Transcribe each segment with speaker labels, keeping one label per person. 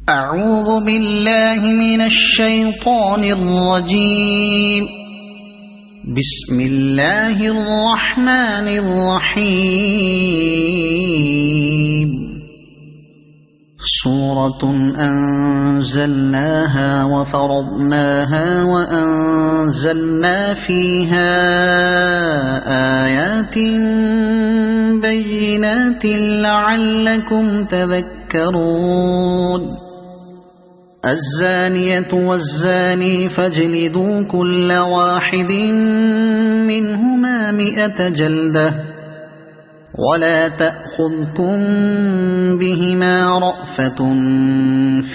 Speaker 1: أعوذ بالله من الشيطان الرجيم. بسم الله الرحمن الرحيم. سورة أنزلناها وفرضناها وأنزلنا فيها آيات بينات لعلكم تذكرون. الزانية والزاني فاجلدوا كل واحد منهما 100 جلدة ولا تأخذكم بهما رأفة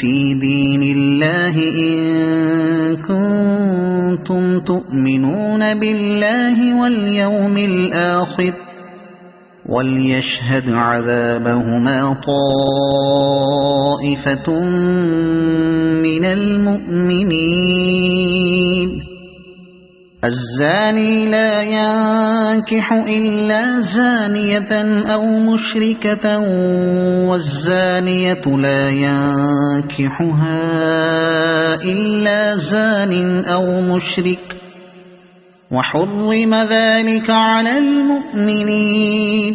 Speaker 1: في دين الله إن كنتم تؤمنون بالله واليوم الآخر وليشهد عذابهما طائفة من المؤمنين. الزاني لا ينكح إلا زانية أو مشركة والزانية لا ينكحها إلا زان أو مشرك وحرم ذلك على المؤمنين.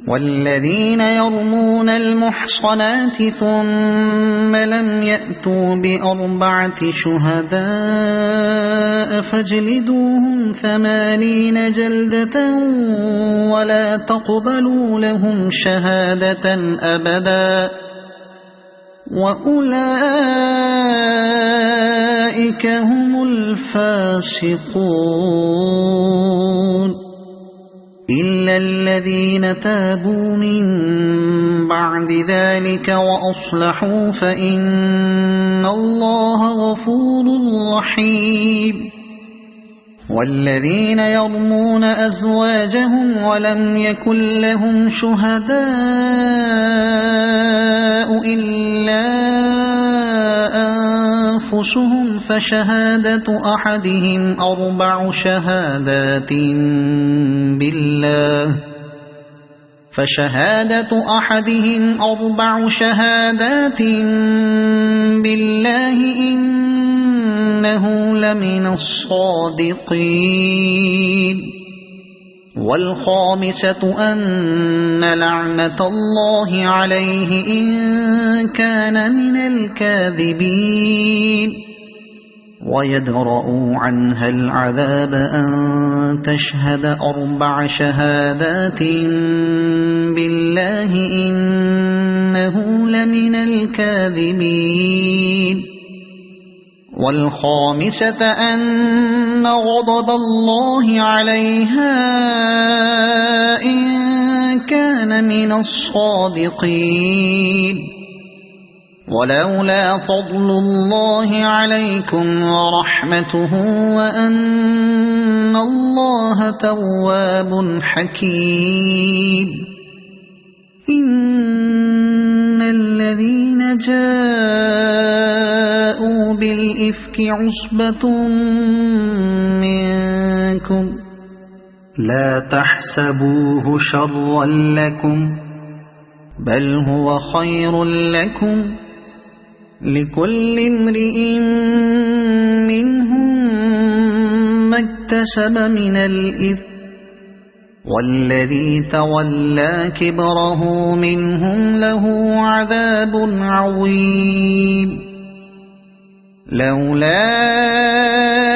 Speaker 1: والذين يرمون المحصنات ثم لم يأتوا ب4 شهداء فاجلدوهم 80 جلدة ولا تقبلوا لهم شهادة أبدا وأولئك هم الفاسقون. إلا الذين تابوا من بعد ذلك وأصلحوا فإن الله غفور رحيم. والذين يرمون أزواجهم ولم يكن لهم شهداء إلا أنفسهم فشهادة أحدهم 4 شهادات بالله إنه لمن الصادقين. والخامسة أن لعنة الله عليه إن كان من الكاذبين. ويدرأ عنها العذاب أن تشهد 4 شهادات بالله إنه لمن الكاذبين. والخامسة أن غضب الله عليها إن كان من الصادقين. ولولا فضل الله عليكم ورحمته وأن الله تواب حكيم. إن الذين جاءوا بالإفك عصبة منكم لا تحسبوه شرا لكم بل هو خير لكم لكل امرئ منهم ما اكتسب من الإثم والذي تولى كبره منهم له عذاب عظيم. لولا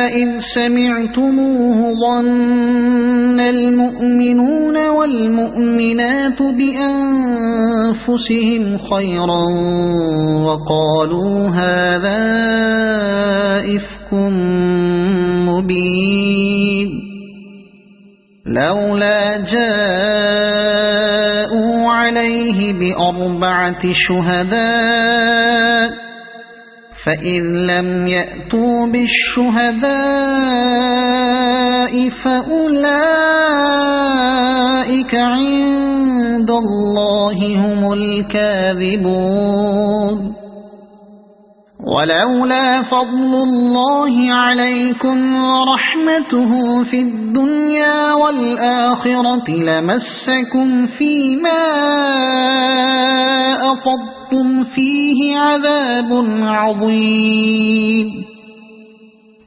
Speaker 1: إذ سمعتموه ظن المؤمنون والمؤمنات بأنفسهم خيرا وقالوا هذا إفك مبين. لولا جاءوا عليه ب4 شهداء فإذ لم يأتوا بالشهداء فأولئك عند الله هم الكاذبون. ولولا فضل الله عليكم ورحمته في الدنيا والآخرة لمسكم فيما أفضتم فيه عذاب عظيم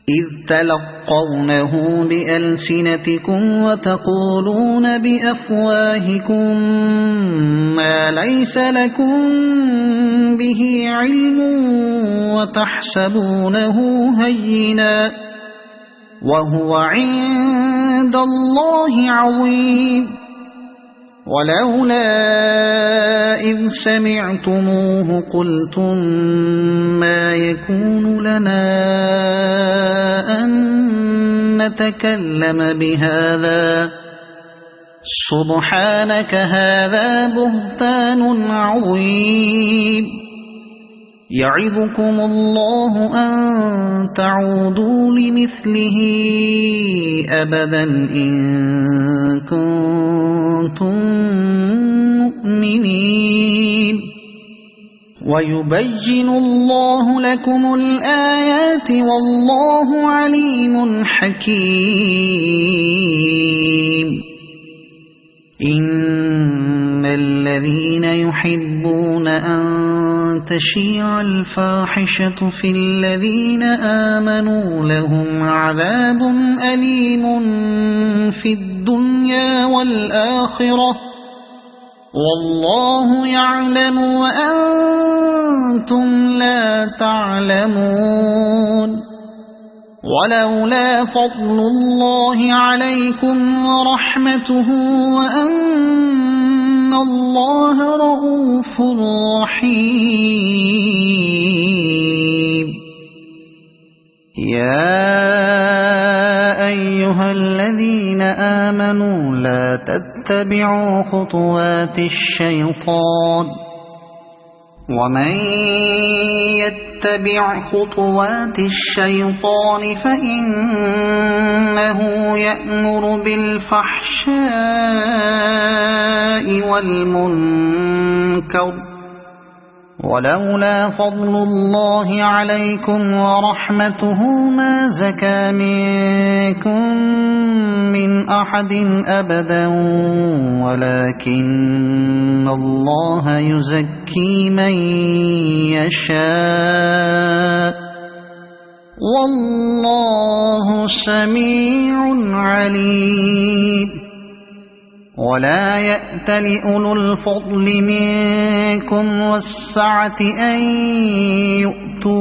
Speaker 1: إذ تلقونه بألسنتكم وتقولون بأفواهكم ما ليس لكم به علم وتحسبونه هينا وهو عند الله عظيم ولولا إذ سمعتموه قلتم ما يكون لنا أن نتكلم بهذا سبحانك هذا بهتان عظيم يعظكم الله أن تعودوا لمثله أبدا إن كنتم مؤمنين ويبين الله لكم الآيات والله عليم حكيم إن الذين يحبون أن تشيع الفاحشة في الذين آمنوا لهم عذاب أليم في الدنيا والآخرة والله يعلم وأنتم لا تعلمون ولولا فضل الله عليكم ورحمته وأن الله رؤوف رحيم يا أيها الذين آمنوا لا تتبعوا خطوات الشيطان ومن يتبع خطوات الشيطان فإنه يأمر بالفحشاء والمنكر ولولا فضل الله عليكم ورحمته ما زكى منكم من أحد أبدا ولكن الله يزكي من يشاء والله سميع عليم ولا يأتل أولو الفضل منكم والسعة أن يؤتوا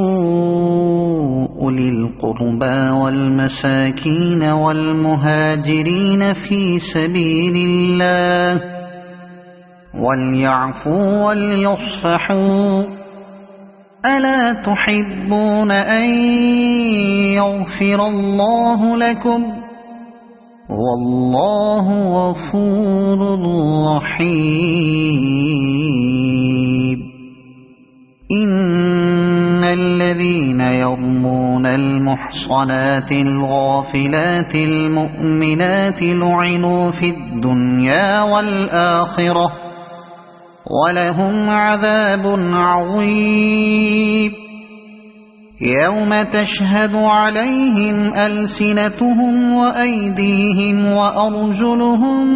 Speaker 1: أولي القربى والمساكين والمهاجرين في سبيل الله وليعفوا وليصفحوا ألا تحبون أن يغفر الله لكم والله غفور رحيم إن الذين يرمون المحصنات الغافلات المؤمنات لعنوا في الدنيا والآخرة ولهم عذاب عظيم يوم تشهد عليهم ألسنتهم وأيديهم وأرجلهم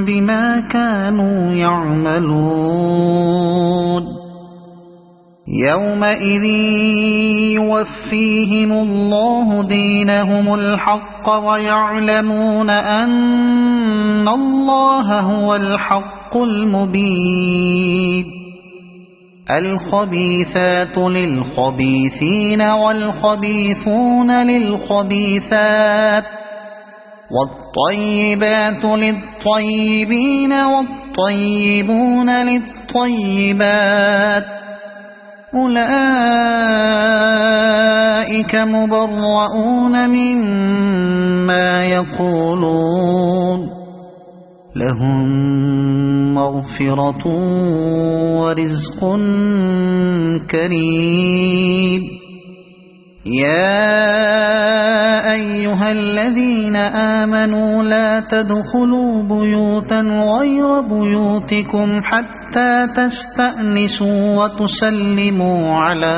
Speaker 1: بما كانوا يعملون يومئذ يوفيهم الله دينهم الحق ويعلمون أن الله هو الحق المبين الخبيثات للخبيثين والخبيثون للخبيثات والطيبات للطيبين والطيبون للطيبات أولئك مبرؤون مما يقولون لهم مغفرة ورزق كريم يا أيها الذين آمنوا لا تدخلوا بيوتا غير بيوتكم حتى حتى تستأنسوا وتسلموا على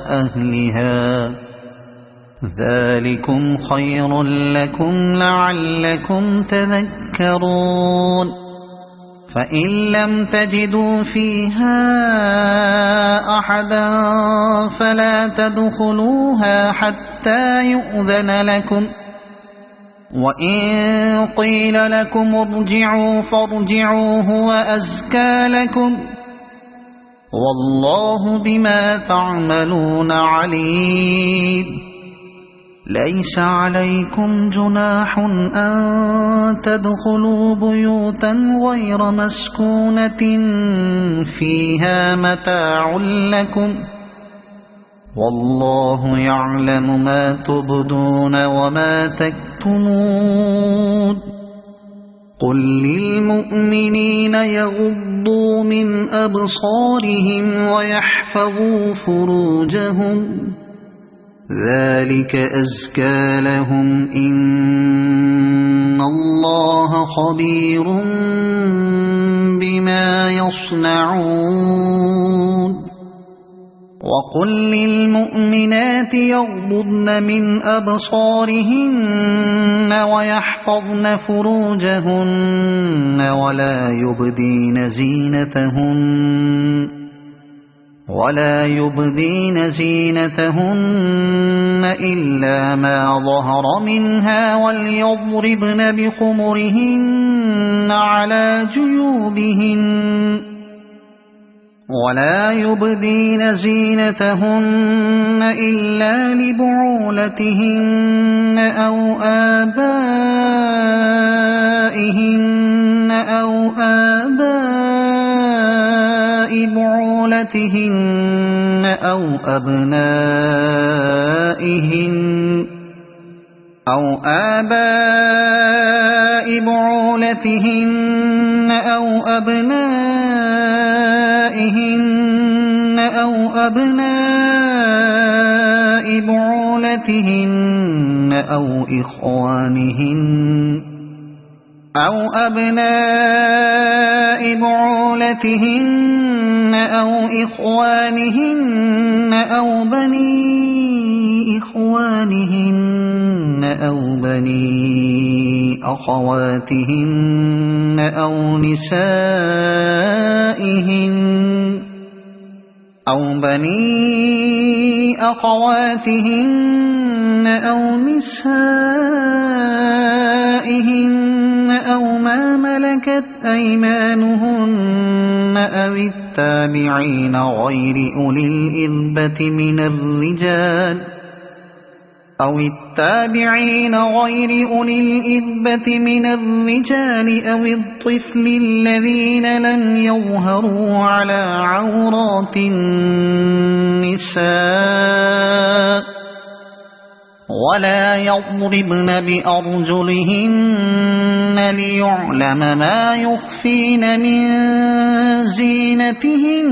Speaker 1: أهلها، ذلكم خير لكم لعلكم تذكرون. فإن لم تجدوا فيها أحدا فلا تدخلوها حتى يؤذن لكم، وإن قيل لكم ارجعوا فارجعوا هو أزكى لكم، والله بما تعملون عليم. ليس عليكم جناح أن تدخلوا بيوتا غير مسكونة فيها متاع لكم، والله يعلم ما تبدون وما تكتمون. قل للمؤمنين يغضوا من أبصارهم ويحفظوا فروجهم، ذلك أزكى لهم، إن الله خبير بما يصنعون. وقل للمؤمنات يغضضن من أبصارهن ويحفظن فروجهن ولا يبدين زينتهن إلا ما ظهر منها، وليضربن بخمرهن على جيوبهن، ولا يبدين زينتهن إلا لبعولتهن أو آبائهن أو آباء بعولتهن أو أبنائهن أو آباء بعولتهن أو أبنائهن أو أبناء بعولتهن أو إخوانهن أو أبناء بعولتهن أو إخوانهن أو بني إخوانهن أو بني أخواتهن أو نسائهن أو بني أخواتهن أو نسائهن أو ما ملكت أيمانهن أو التابعين غير أولي الإربة من الرجال أو الطفل الذين لم يظهروا على عورات النساء، ولا يضربن بأرجلهن ليعلم ما يخفين من زينتهن.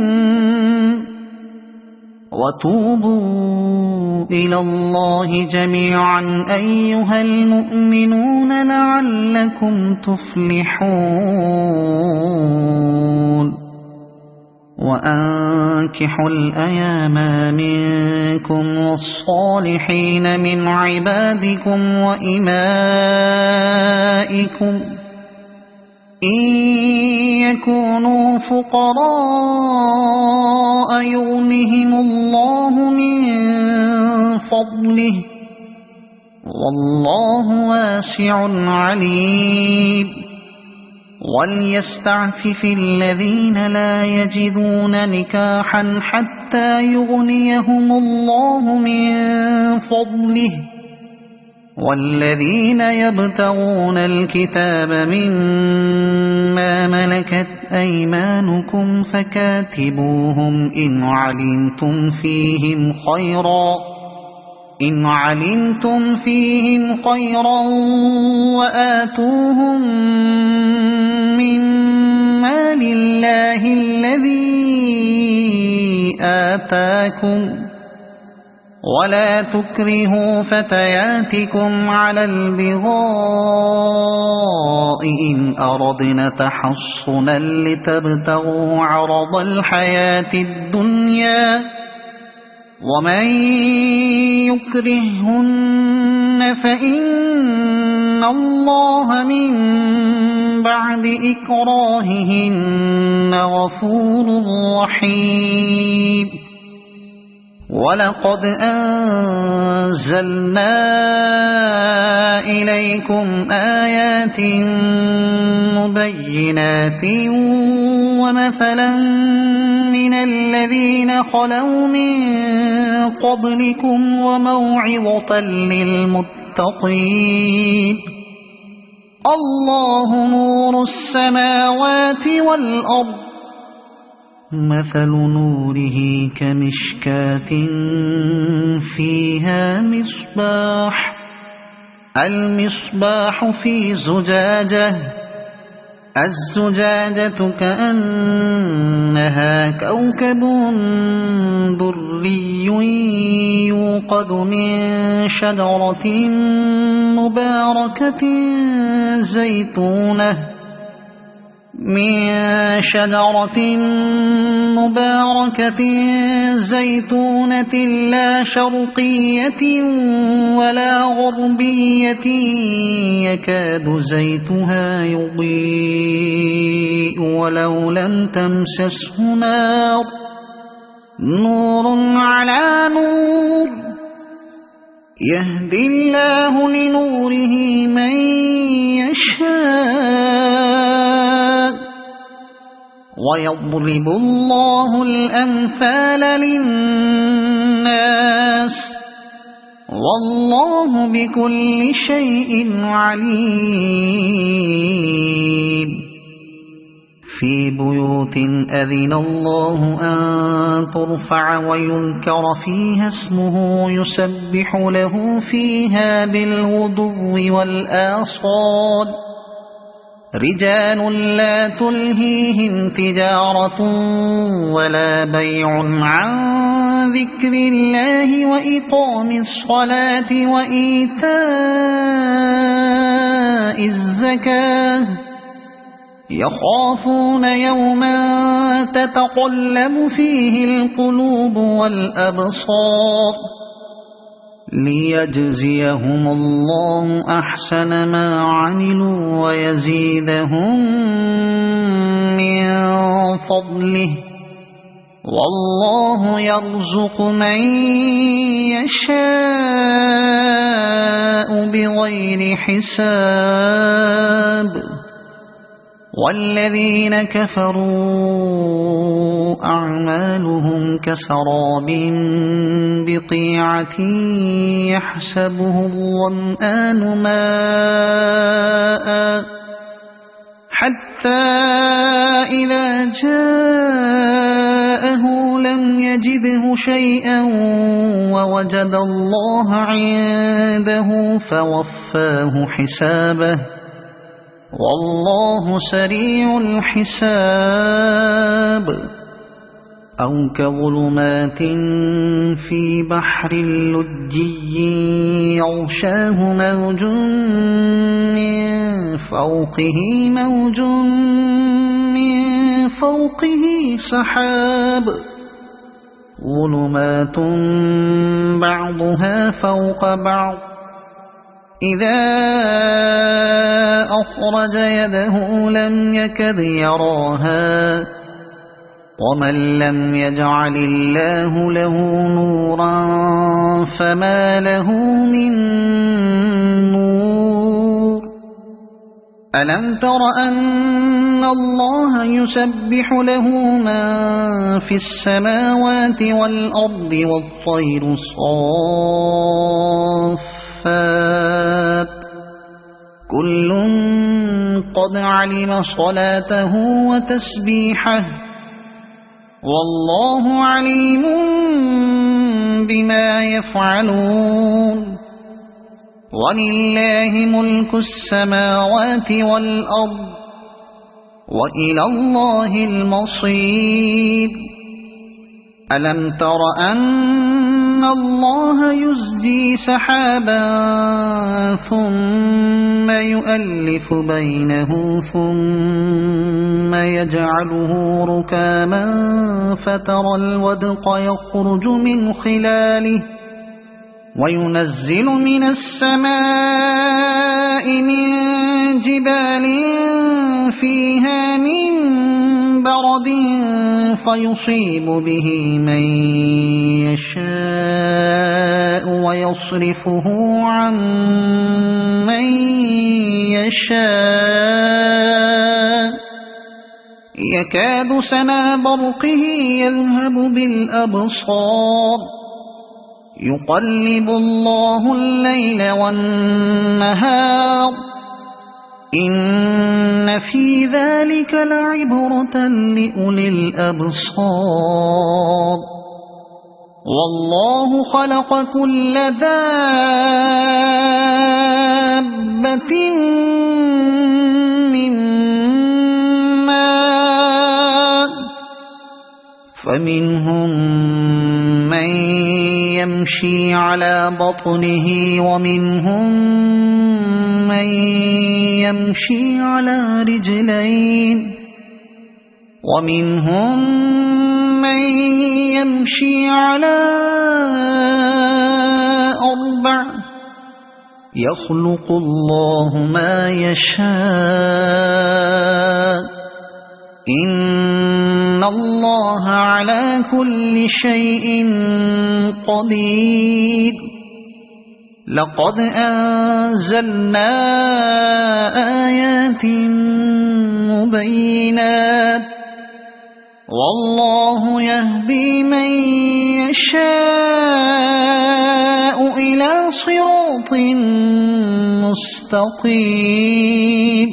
Speaker 1: وتوبوا إلى الله جميعا أيها المؤمنون لعلكم تفلحون. وأنكحوا الأيام منكم والصالحين من عبادكم وإمائكم إن يكونوا فقراء يغنهم الله من فضله، والله واسع عليم. وليستعفف الذين لا يجدون نكاحا حتى يغنيهم الله من فضله، والذين يبتغون الكتاب مما ملكت أيمانكم فكاتبوهم إن علمتم فيهم خيرا وآتوهم من مال الله الذي آتاكم، ولا تكرهوا فتياتكم على البغاء إن أردنا تحصنا لتبتغوا عرض الحياة الدنيا ومن يكرههن فإن الله من بعد إكراههن غفور رحيم ولقد أنزلنا إليكم آيات مبينات ومثلا من الذين خلوا من قبلكم وموعظة للمتقين الله نور السماوات والأرض مثل نوره كمشكاة فيها مصباح المصباح في زجاجة الزجاجة كأنها كوكب دري يوقد من شجرة مباركة زيتونة لا شرقية ولا غربية يكاد زيتها يضيء ولو لم تمسسه نار نور على نور يهدي الله لنوره من يشاء ويضرب الله الأمثال للناس والله بكل شيء عليم في بيوت أذن الله أن ترفع ويذكر فيها اسمه يسبح له فيها بالغدو والآصال رجال لا تلهيهم تجارة ولا بيع عن ذكر الله وإقام الصلاة وإيتاء الزكاة يخافون يوما تتقلب فيه القلوب والأبصار ليجزيهم الله أحسن ما عملوا ويزيدهم من فضله والله يرزق من يشاء بغير حساب والذين كفروا أعمالهم كسراب بقيعة يحسبه الظمآن ماء حتى إذا جاءه لم يجده شيئا ووجد الله عنده فوفاه حسابه والله سريع الحساب أو كظلمات في بحر لجي يغشاه موج من فوقه سحاب ظلمات بعضها فوق بعض إذا أخرج يده لم يكد يراها ومن لم يجعل الله له نورا فما له من نور ألم تر أن الله يسبح له من في السماوات والأرض والطير صافات كل قد علم صلاته وتسبيحه والله عليم بما يفعلون ولله ملك السماوات والأرض وإلى الله المصير ألم تر أن الله يزجي سحابا ثم يؤلف بينه ثم يجعله ركاما فترى الودق يخرج من خلاله وينزل من السماء من جبال فيها من برد فيصيب به من يشاء ويصرفه عن من يشاء يكاد سنا برقه يذهب بالأبصار يقلب الله الليل والنهار إن في ذلك لعبرة لأولي الأبصار والله خلق كل دابة من ماء فمنهم من يمشي على بطنه ومنهم من يمشي على رجلين ومنهم من يمشي على أربع يخلق الله ما يشاء إن الله على كل شيء قدير لقد أنزلنا آيات مبينات والله يهدي من يشاء إلى صراط مستقيم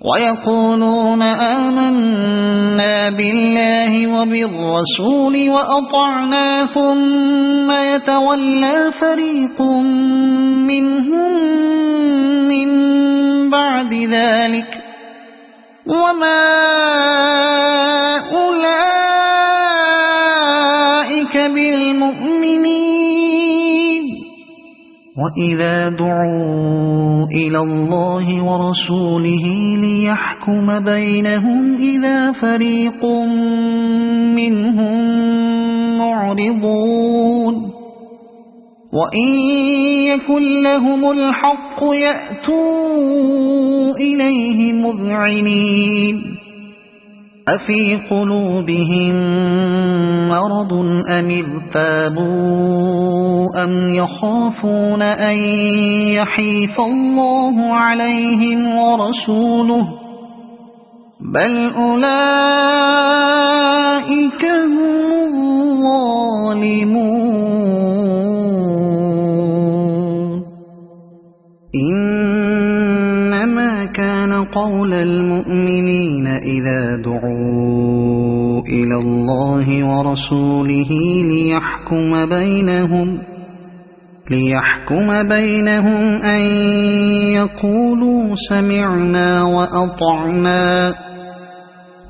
Speaker 1: ويقولون آمنا بالله وبالرسول وأطعنا ثم يتولى فريق منهم من بعد ذلك وما أولئك بالمؤمنين وإذا دعوا إلى الله ورسوله ليحكم بينهم إذا فريق منهم معرضون وإن يكن لهم الحق يأتوا إليه مذعنين أفي قلوبهم مرض أم ارتابوا أم يخافون أن يحيف الله عليهم ورسوله بل أولئك هم الظالمون إنما كان قول المؤمنين إذا دعوا إلى الله ورسوله ليحكم بينهم أن يقولوا سمعنا وأطعنا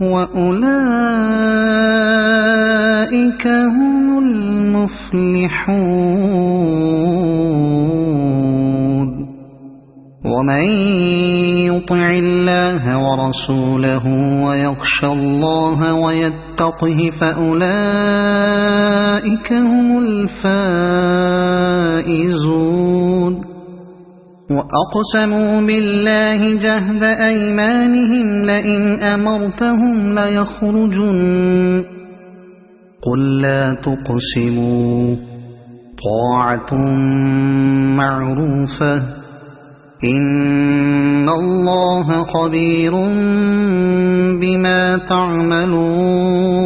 Speaker 1: وأولئك هم المفلحون ومن يطع الله ورسوله ويخشى الله ويتقه فأولئك هم الفائزون وأقسموا بالله جهد أيمانهم لئن أمرتهم ليخرجن قل لا تقسموا طاعة معروفة إن الله خبير بما تعملون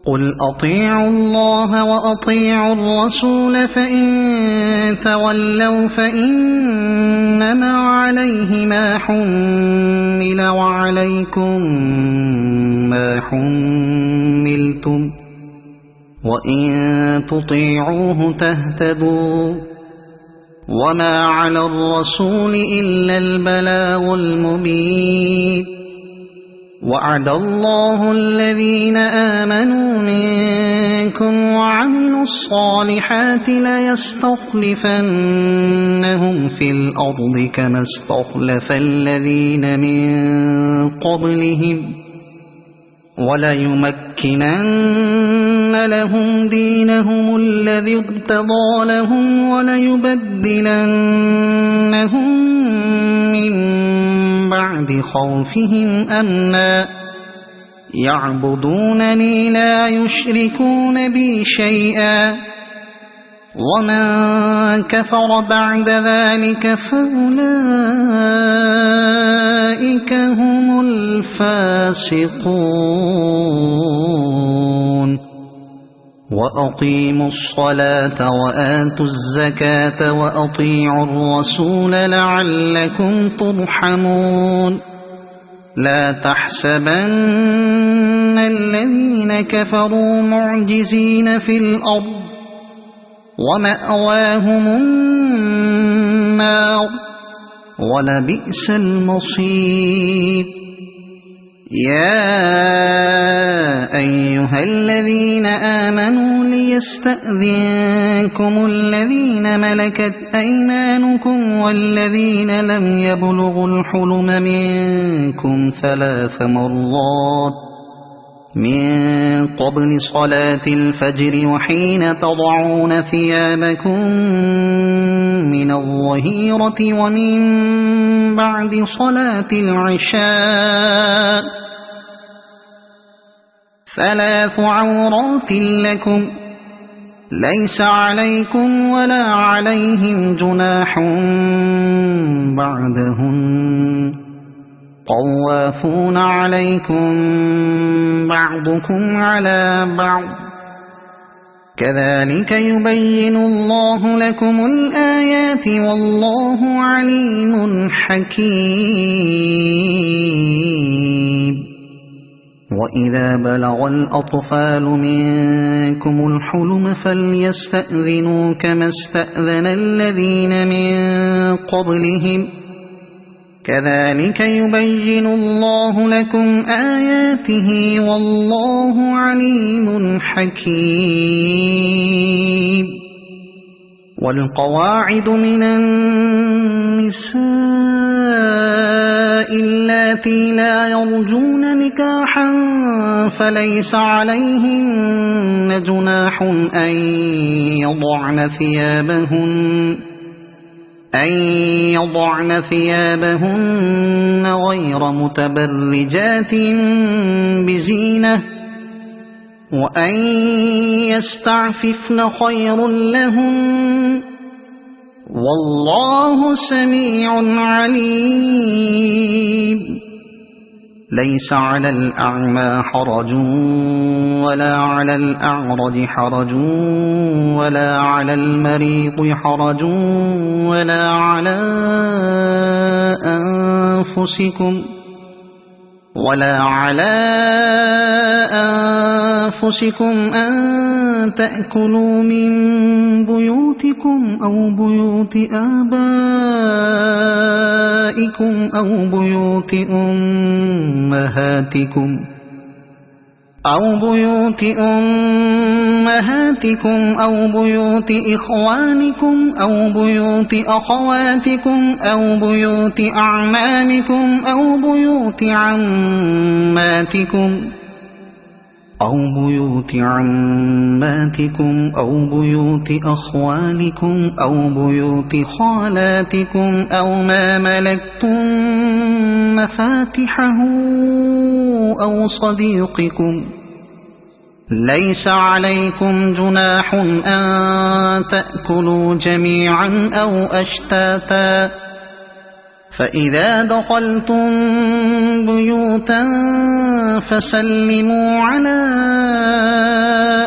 Speaker 1: قل أطيعوا الله وأطيعوا الرسول فإن تولوا فإنما عليه ما حمل وعليكم ما حملتم وإن تطيعوه تهتدوا وما على الرسول إلا البلاغ المبين وعد الله الذين آمنوا منكم وعملوا الصالحات ليستخلفنهم في الأرض كما استخلف الذين من قبلهم وليمكنن لهم دينهم الذي ارتضى لهم وليبدلنهم من بعد خوفهم أمنا يعبدونني لا يشركون بي شيئا ومن كفر بعد ذلك فأولئك هم الفاسقون وأقيموا الصلاة وآتوا الزكاة وأطيعوا الرسول لعلكم ترحمون لا تحسبن الذين كفروا معجزين في الأرض ومأواهم النار ولبئس المصير يا أيها الذين آمنوا ليستأذنكم الذين ملكت أيمانكم والذين لم يبلغوا الحلم منكم 3 مرات من قبل صلاة الفجر وحين تضعون ثيابكم من الظهيرة ومن بعد صلاة العشاء 3 عورات لكم ليس عليكم ولا عليهم جناح بعدهن طوافون عليكم بعضكم على بعض كذلك يبين الله لكم الآيات والله عليم حكيم وإذا بلغ الأطفال منكم الحلم فليستأذنوا كما استأذن الذين من قبلهم كذلك يبين الله لكم آياته والله عليم حكيم والقواعد من النساء اللاتي لا يرجون نكاحا فليس عليهن جناح أن يضعن ثيابهن غير متبرجات بزينة وأن يستعففن خير لهن والله سميع عليم ليس على الأعمى حرج ولا على الأعرج حرج ولا على المريض حرج ولا على أنفسكم أن تأكلوا من بيوتكم أو بيوت آبائكم أو بيوت أمهاتكم أو بيوت إخوانكم أو بيوت أخواتكم أو بيوت أعمامكم أو بيوت عماتكم أو بيوت أخوالكم أو بيوت خالاتكم أو ما ملكتم مفاتحه أو صديقكم ليس عليكم جناح أن تأكلوا جميعا أو أشتاتا فإذا دخلتم بيوتا فسلموا على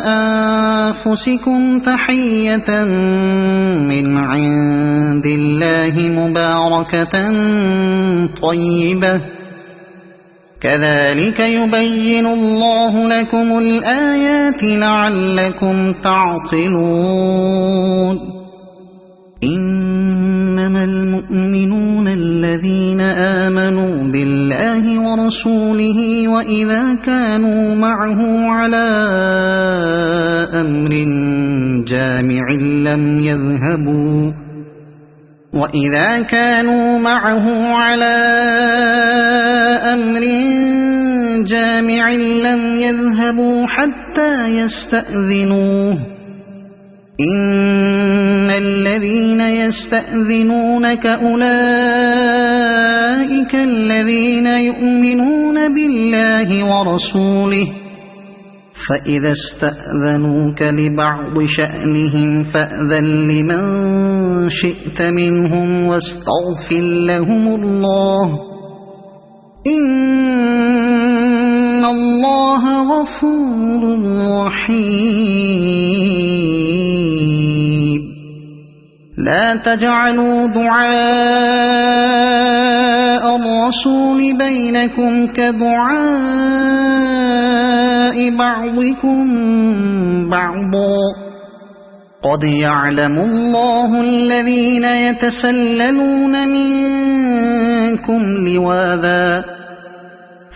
Speaker 1: أنفسكم تحية من عند الله مباركة طيبة كذلك يبين الله لكم الآيات لعلكم تعقلون إنما المؤمنون الذين آمنوا بالله ورسوله وإذا كانوا معه على أمر جامع لم يذهبوا وإذا كانوا معه على أمر جامع لم يذهبوا حتى يستأذنوه إن الذين يستأذنونك أولئك الذين يؤمنون بالله ورسوله فإذا استأذنوك لبعض شأنهم فأذن لمن شئت منهم واستغفر لهم الله إن الله غفور رحيم لا تجعلوا دعاء الرسول بينكم كدعاء بعضكم بعضا قد يعلم الله الذين يتسللون منكم لواذا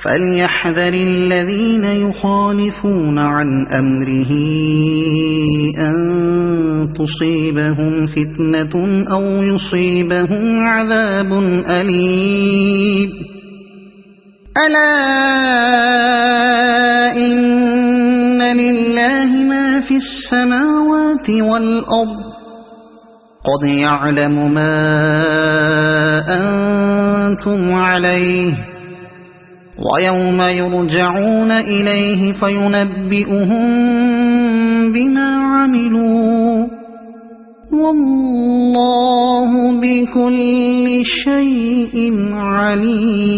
Speaker 1: فليحذر الذين يخالفون عن أمره أن تصيبهم فتنة أو يصيبهم عذاب أليم ألا إن لله ما في السماوات والأرض قد يعلم ما أنتم عليه ويوم يرجعون إليه فينبئهم بما عملوا والله بكل شيء عليم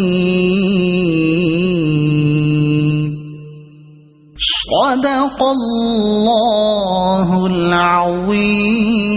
Speaker 1: صدق الله العظيم.